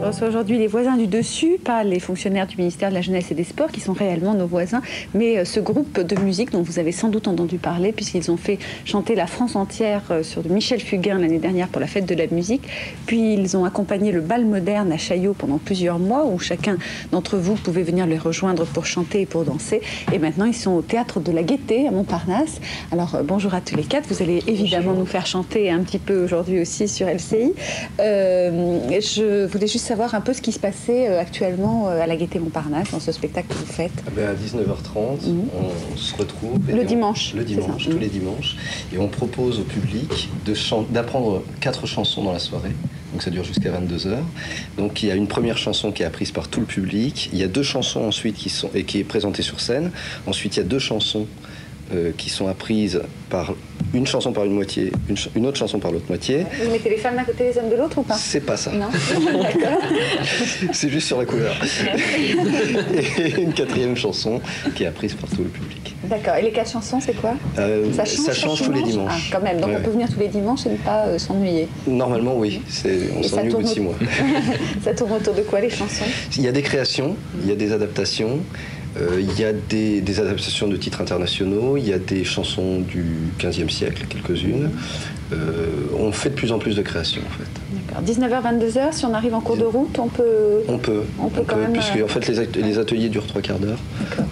reçoit aujourd'hui les voisins du dessus, pas les fonctionnaires du ministère de la Jeunesse et des Sports qui sont réellement nos voisins, mais ce groupe de musique dont vous avez sans doute entendu parler puisqu'ils ont fait chanter la France entière sur de Michel Fugain l'année dernière pour la fête de la musique. Puis ils ont accompagné le bal moderne à Chaillot pendant plusieurs mois où chacun d'entre vous pouvait venir les rejoindre pour chanter et pour danser. Et maintenant ils sont au Théâtre de la Gaîté à Montparnasse. Alors bonjour à tous les quatre, vous allez évidemment nous faire chanter un petit peu aujourd'hui aussi sur LCI. Je voulais juste savoir un peu ce qui se passait actuellement à la Gaîté Montparnasse dans ce spectacle que vous faites. À 19h30, on se retrouve le dimanche, tous les dimanches, et on propose au public d'apprendre 4 chansons dans la soirée. Donc ça dure jusqu'à 22h. Donc il y a une première chanson qui est apprise par tout le public. Il y a 2 chansons ensuite qui est présentée sur scène. Ensuite il y a 2 chansons qui sont apprises par une chanson par une moitié, une autre chanson par l'autre moitié. Vous mettez les femmes d'un côté et les hommes de l'autre ou pas? C'est pas ça. Non. D'accord. C'est juste sur la couleur. Et une 4e chanson qui est apprise par tout le public. D'accord. Et les 4 chansons, c'est quoi? Ça change tous les dimanches. Ah, quand même. Donc on peut venir tous les dimanches et ne pas s'ennuyer. Normalement, oui. On s'ennuie au bout de 6 mois. Ça tourne autour de quoi les chansons? Il y a des créations, il y a des adaptations. Il y a des adaptations de titres internationaux, il y a des chansons du XVe siècle, quelques-unes. On fait de plus en plus de créations, en fait. D'accord. 19h, 22h, si on arrive en cours de route, on peut... On peut quand même... Puisque, en fait, les ateliers durent 3/4 d'heure.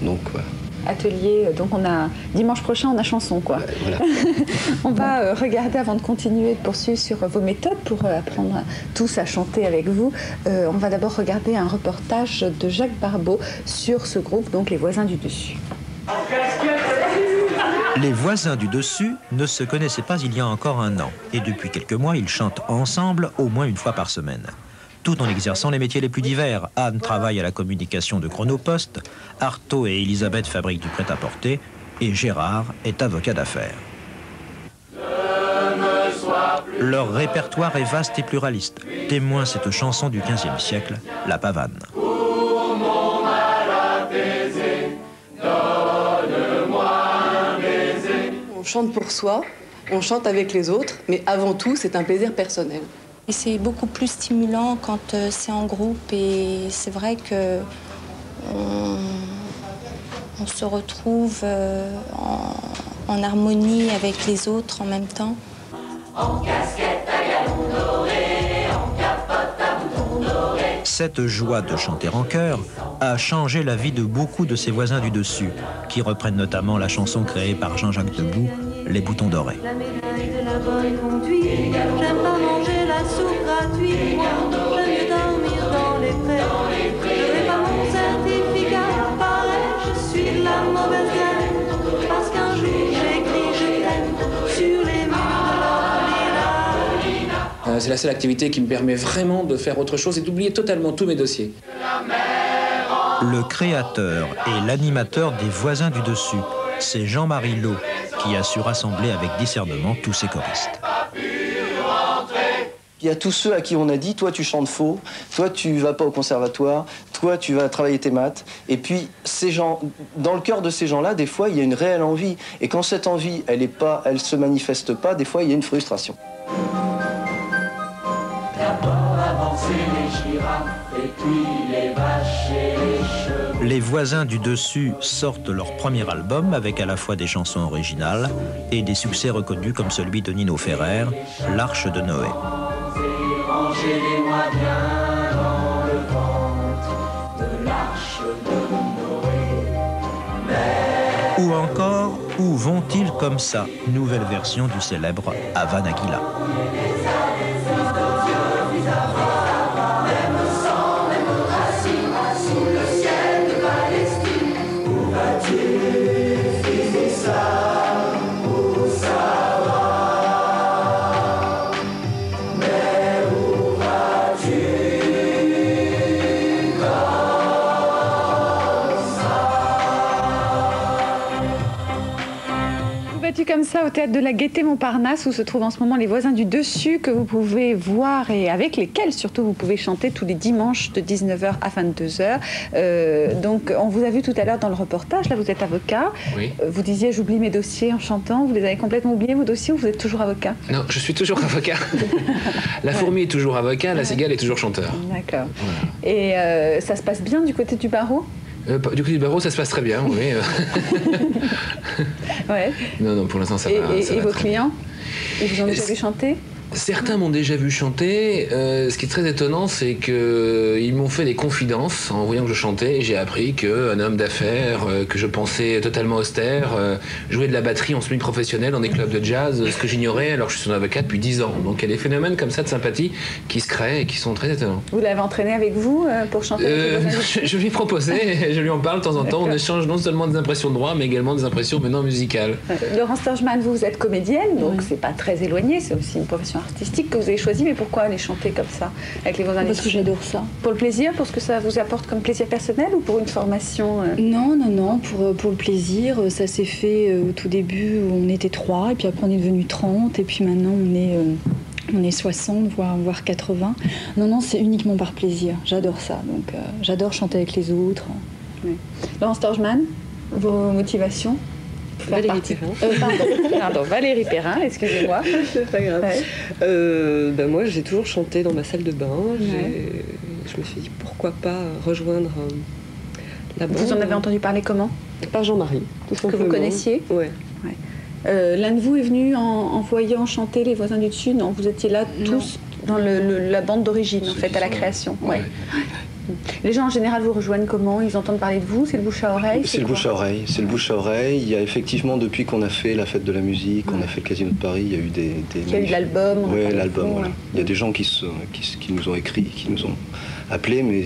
Donc, voilà. Atelier, donc on a dimanche prochain on a chanson quoi. Ouais, voilà. On va regarder avant de continuer de poursuivre sur vos méthodes pour apprendre tous à chanter avec vous. On va d'abord regarder un reportage de Jacques Barbeau sur ce groupe, donc les voisins du dessus. Les voisins du dessus ne se connaissaient pas il y a encore un an et depuis quelques mois ils chantent ensemble au moins une fois par semaine. Tout en exerçant les métiers les plus divers. Anne travaille à la communication de Chronopost, Artaud et Elisabeth fabriquent du prêt-à-porter, et Gérard est avocat d'affaires. Leur répertoire est vaste et pluraliste. Témoin cette chanson du XVe siècle, La Pavane. On chante pour soi, on chante avec les autres, mais avant tout, c'est un plaisir personnel. Et c'est beaucoup plus stimulant quand c'est en groupe et c'est vrai que on se retrouve en harmonie avec les autres en même temps. En casquette à galon doré, en capote à bouton doré. Cette joie de chanter en chœur a changé la vie de beaucoup de ses voisins du dessus, qui reprennent notamment la chanson créée par Jean-Jacques Debout, Les boutons dorés. La médaille de la bonne conduite, j'aime pas manger la soupe gratuite, moi, j'aime mieux dormir dans les prés. Je n'ai pas mon certificat, pareil, je suis de la mauvaise graine, parce qu'un jour j'ai écrit je t'aime sur les murs de l'orphelinat. C'est la seule activité qui me permet vraiment de faire autre chose et d'oublier totalement tous mes dossiers. Le créateur et l'animateur des voisins du dessus, c'est Jean-Marie Lot, qui a su rassembler avec discernement tous ses choristes. Il y a tous ceux à qui on a dit, toi tu chantes faux, toi tu vas pas au conservatoire, toi tu vas travailler tes maths. Et puis ces gens, dans le cœur de ces gens-là, des fois il y a une réelle envie. Et quand cette envie, elle se manifeste pas, des fois il y a une frustration. D'abord avancer les girafes et puis les vaches et les chevaux. Les voisins du dessus sortent leur premier album avec à la fois des chansons originales et des succès reconnus comme celui de Nino Ferrer, L'Arche de Noé. Rangez-les-moi bien dans le ventre de l'Arche de Noé. Ou encore, Où vont-ils comme ça? Nouvelle version du célèbre Havana Gila. dit comme ça au théâtre de la Gaîté Montparnasse où se trouvent en ce moment les voisins du dessus que vous pouvez voir et avec lesquels surtout vous pouvez chanter tous les dimanches de 19h à 22h. Donc on vous a vu tout à l'heure dans le reportage, là vous êtes avocat. Oui. Vous disiez j'oublie mes dossiers en chantant, vous les avez complètement oubliés vos dossiers ou vous êtes toujours avocat? Non, je suis toujours avocat. La fourmi est toujours avocat, la cigale est toujours chanteur. D'accord. Voilà. Et ça se passe bien du côté du barreau? Du côté du barreau, ça se passe très bien, oui. Ouais. Non, pour l'instant, ça va. Et vos clients, ils vous ont déjà vu chanter? Certains m'ont déjà vu chanter. Ce qui est très étonnant, c'est qu'ils m'ont fait des confidences en voyant que je chantais. J'ai appris qu'un homme d'affaires que je pensais totalement austère jouait de la batterie en semi-professionnel dans des clubs de jazz, ce que j'ignorais alors que je suis son avocat depuis 10 ans. Donc il y a des phénomènes comme ça de sympathie qui se créent et qui sont très étonnants. Vous l'avez entraîné avec vous pour chanter je lui ai proposé, je lui en parle de temps en temps. On échange non seulement des impressions de droit, mais également des impressions maintenant musicales. Laurence Sturgeman, vous êtes comédienne, donc c'est pas très éloigné, c'est aussi une profession artistique que vous avez choisie, mais pourquoi aller chanter comme ça avec les voisins? Parce que j'adore ça. Pour le plaisir, pour ce que ça vous apporte comme plaisir personnel ou pour une formation Non, pour le plaisir. Ça s'est fait au tout début où on était 3, et puis après on est devenu 30, et puis maintenant on est 60, voire 80. Non, c'est uniquement par plaisir. J'adore ça, donc j'adore chanter avec les autres. Oui. Laurence Sturgeman, vos motivations? Valérie Perrin. Pardon, Valérie Perrin, excusez-moi. C'est pas grave. Ouais. Moi, j'ai toujours chanté dans ma salle de bain. Je me suis dit, pourquoi pas rejoindre la bande. Vous en avez entendu parler comment? Par Jean-Marie, tout simplement. Que vous connaissiez? Ouais. L'un de vous est venu en voyant chanter les voisins du dessus? Non, vous étiez là tous dans la bande d'origine, en fait, à la création. Ouais. Les gens en général vous rejoignent comment? Ils entendent parler de vous? C'est le bouche à oreille? C'est le bouche à oreille. C'est le bouche à oreille. Il y a effectivement, depuis qu'on a fait la fête de la musique, on a fait le Casino de Paris, il y a eu Il y a eu de l'album. Oui, l'album. Voilà. Il y a des gens qui nous ont écrit, qui nous ont appelés, mais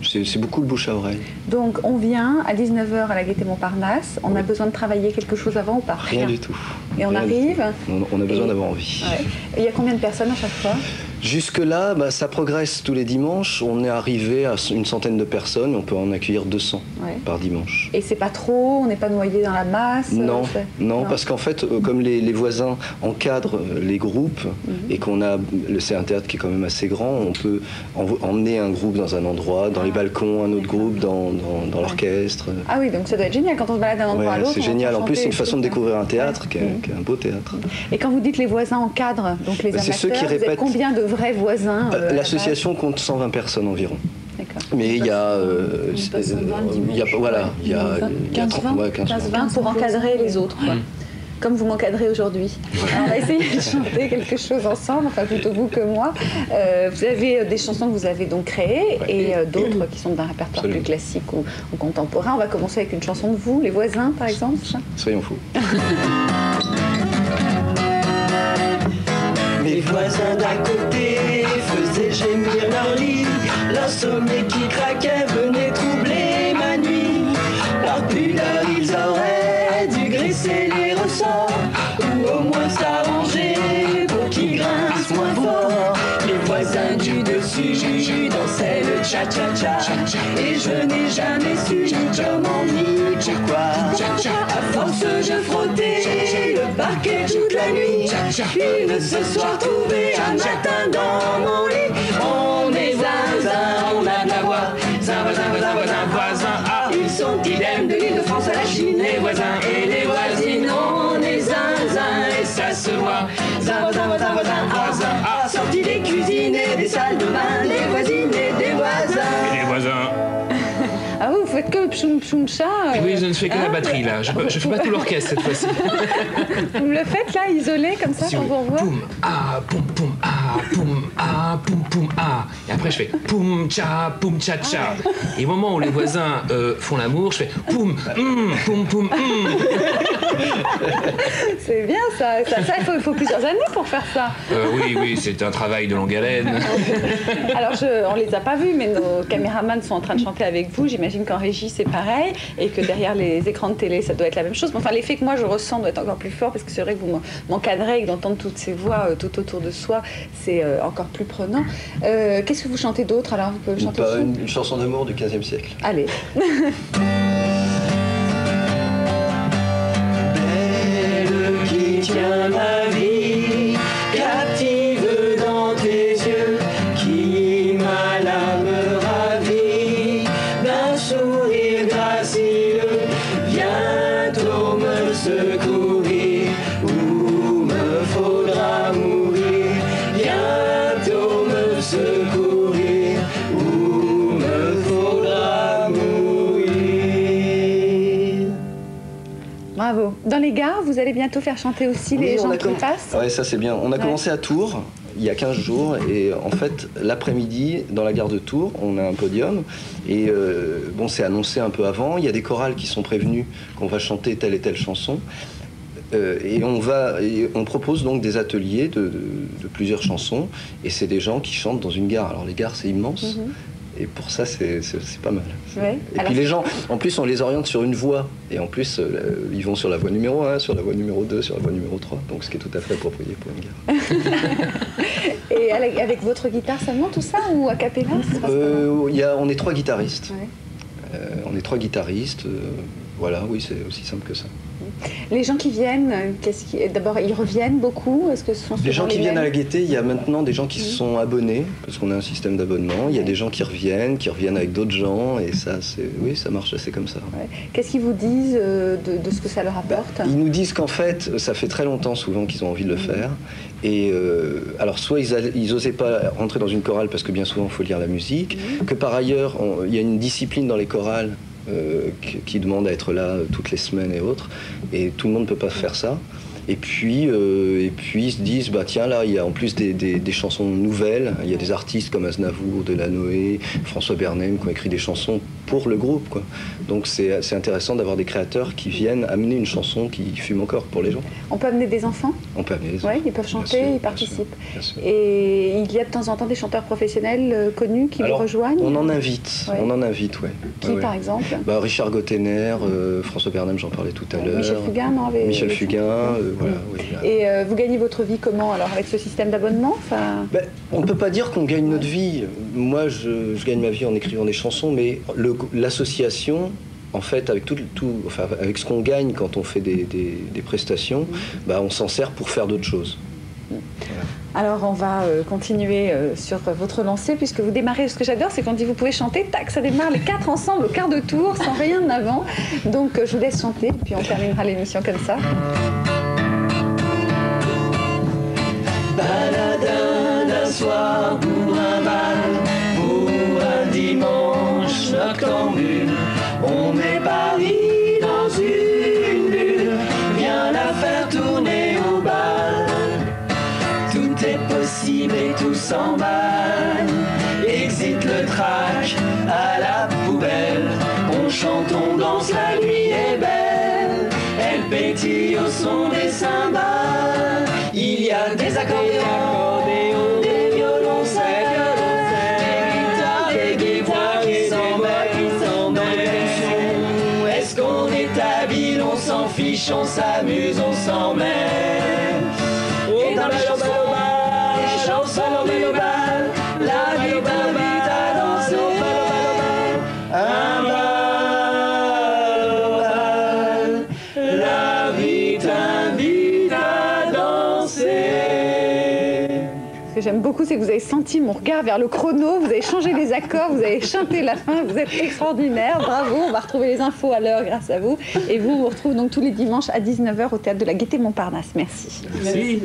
c'est beaucoup le bouche à oreille. Donc on vient à 19h à la Gaîté Montparnasse. On a besoin de travailler quelque chose avant ou pas? Rien du tout. Et on arrive. On a besoin d'avoir envie. Ouais. Et il y a combien de personnes à chaque fois? Jusque-là, ça progresse tous les dimanches. On est arrivé à une centaine de personnes. On peut en accueillir 200 par dimanche. Et c'est pas trop? On n'est pas noyé dans la masse? Non, parce qu'en fait, comme les voisins encadrent les groupes et c'est un théâtre qui est quand même assez grand, on peut emmener un groupe dans un endroit, dans les balcons, un autre groupe dans l'orchestre. Ah oui, donc ça doit être génial quand on se balade d'un endroit à l'autre. C'est génial. En plus, c'est une façon de découvrir un théâtre qui est un beau théâtre. Et quand vous dites les voisins encadrent, donc les amateurs, ceux qui vous êtes combien de vrais voisins? L'association compte 120 personnes environ. Mais il y a 15-20 pour encadrer les autres. Comme vous m'encadrez aujourd'hui. On va essayer de chanter quelque chose ensemble, enfin plutôt vous que moi. Vous avez des chansons que vous avez donc créées et d'autres qui sont d'un répertoire plus classique ou contemporain. On va commencer avec une chanson de vous, Les Voisins par exemple. Soyons fous. Mes voisins d'à côté faisaient gémir leur lit, l'insomnie qui craquait venait troubler ma nuit. Par pudeur ils auraient dû graisser les ressorts, ou au moins s'arranger pour qu'ils grincent moins fort. Les voisins du dessus dansaient le cha-cha-cha, et je n'ai jamais su ni comment ni pourquoi. À force de frotter le parquet toute la nuit, puis de ce soir trouver un matin dans mon lit. On est zinzin, on a de la voix, zin, voisin, voisin, voisin, voisin. Ah, ils sont idem de l'île de France à la Chine, les voisins et les voisines. On est zinzin et ça se voit, zin, voisin, voisin, voisin, voisin. Ah, sortis des cuisines et des salles de bain, des voisines et des voisins. Et les voisins. Ah vous faites que pchoum pchoum cha Oui, je ne fais que la batterie là. Je fais pas tout l'orchestre cette fois-ci. Vous le faites là, isolé comme ça, quand on voit. Poum, ah, poum, poum, ah, poum, ah, poum, poum, ah. Et après je fais poum, cha, cha. Et au moment où les voisins font l'amour, je fais poum, poum, poum, C'est bien ça. Il faut plusieurs années pour faire ça. Oui, c'est un travail de longue haleine. Alors on les a pas vus, mais nos caméramans sont en train de chanter avec vous. J'imagine qu'en régie c'est pareil et que derrière les écrans de télé ça doit être la même chose. Mais enfin l'effet que moi je ressens doit être encore plus fort parce que c'est vrai que vous m'encadrez et d'entendre toutes ces voix tout autour de soi, c'est encore plus prenant. Qu'est-ce que vous chantez d'autre alors? Vous pouvez chanter une chanson d'amour du XVe siècle. Allez. Belle qui les gares, vous allez bientôt faire chanter aussi les gens qui passent. Oui, ça c'est bien. On a commencé à Tours il y a 15 jours et en fait l'après-midi dans la gare de Tours on a un podium et bon c'est annoncé un peu avant, il y a des chorales qui sont prévenus qu'on va chanter telle et telle chanson et on propose donc des ateliers de plusieurs chansons et c'est des gens qui chantent dans une gare. Alors les gares c'est immense. Et pour ça, c'est pas mal. Ouais. Et puis les gens, en plus, on les oriente sur une voie. Et en plus, ils vont sur la voie numéro 1, sur la voie numéro 2, sur la voie numéro 3. Donc ce qui est tout à fait approprié pour une gare. Et avec votre guitare seulement, tout ça, ou a cappella? On est 3 guitaristes. Ouais. On est 3 guitaristes. Voilà, oui, c'est aussi simple que ça. Les gens qui viennent, d'abord, ils reviennent beaucoup? Est-ce que ce sont les gens qui viennent à la Gaîté, il y a maintenant des gens qui se sont abonnés, parce qu'on a un système d'abonnement. Il y a des gens qui reviennent avec d'autres gens, et ça, oui, ça marche assez comme ça. Ouais. Qu'est-ce qu'ils vous disent de ce que ça leur apporte? Ils nous disent qu'en fait, ça fait très longtemps souvent qu'ils ont envie de le faire. Et alors, soit ils n'osaient pas rentrer dans une chorale, parce que bien souvent, il faut lire la musique, que par ailleurs, il y a une discipline dans les chorales, qui demandent à être là toutes les semaines et autres, et tout le monde ne peut pas faire ça. Et puis ils se disent, bah tiens, là, il y a en plus des chansons nouvelles, il y a des artistes comme Aznavour, Delanoë, François Bernem qui ont écrit des chansons pour le groupe, quoi. Donc c'est intéressant d'avoir des créateurs qui viennent amener une chanson qui fume encore pour les gens. On peut amener des enfants? On peut amener des enfants. Oui, ils peuvent chanter, bien sûr, ils participent. Bien sûr. Et il y a de temps en temps des chanteurs professionnels connus qui vous rejoignent? On en invite, ouais. Qui par exemple? Richard Gottener, François Bernem, j'en parlais tout à l'heure. Michel Fugain, non? Michel Fugain, voilà. Oui, et vous gagnez votre vie comment alors, avec ce système d'abonnement? On ne peut pas dire qu'on gagne notre vie. Moi, je gagne ma vie en écrivant des chansons, mais l'association, en fait, avec avec ce qu'on gagne quand on fait des prestations, on s'en sert pour faire d'autres choses. Voilà. Alors on va continuer sur votre lancée, puisque vous démarrez. Ce que j'adore, c'est quand dit vous pouvez chanter, tac, ça démarre les 4 ensemble au quart de tour, sans rien en avant. Donc je vous laisse chanter, puis on terminera l'émission comme ça. Baladin d'un soir pour un bal, pour un dimanche noctambule, on met Paris dans une bulle, viens la faire tourner au bal. Tout est possible et tout s'emballe, exit le trac à la poubelle, on chante, on danse, la nuit est belle, elle pétille au son des cymbales. Il y a des accordéons, des violoncelles, des guitares qui s'en mêlent. Est-ce qu'on est habile, on s'en fiche, on s'amuse, on s'en mêle. Et dans les chansons du bal, la vie t'invite à danser. Un bal, la vie t'invite à danser. Ce que j'aime beaucoup, c'est que vous avez senti mon regard vers le chrono, vous avez changé les accords, vous avez chanté la fin, vous êtes extraordinaire, bravo, on va retrouver les infos à l'heure grâce à vous. Et vous, on vous retrouve donc tous les dimanches à 19h au Théâtre de la Gaîté Montparnasse. Merci. Merci.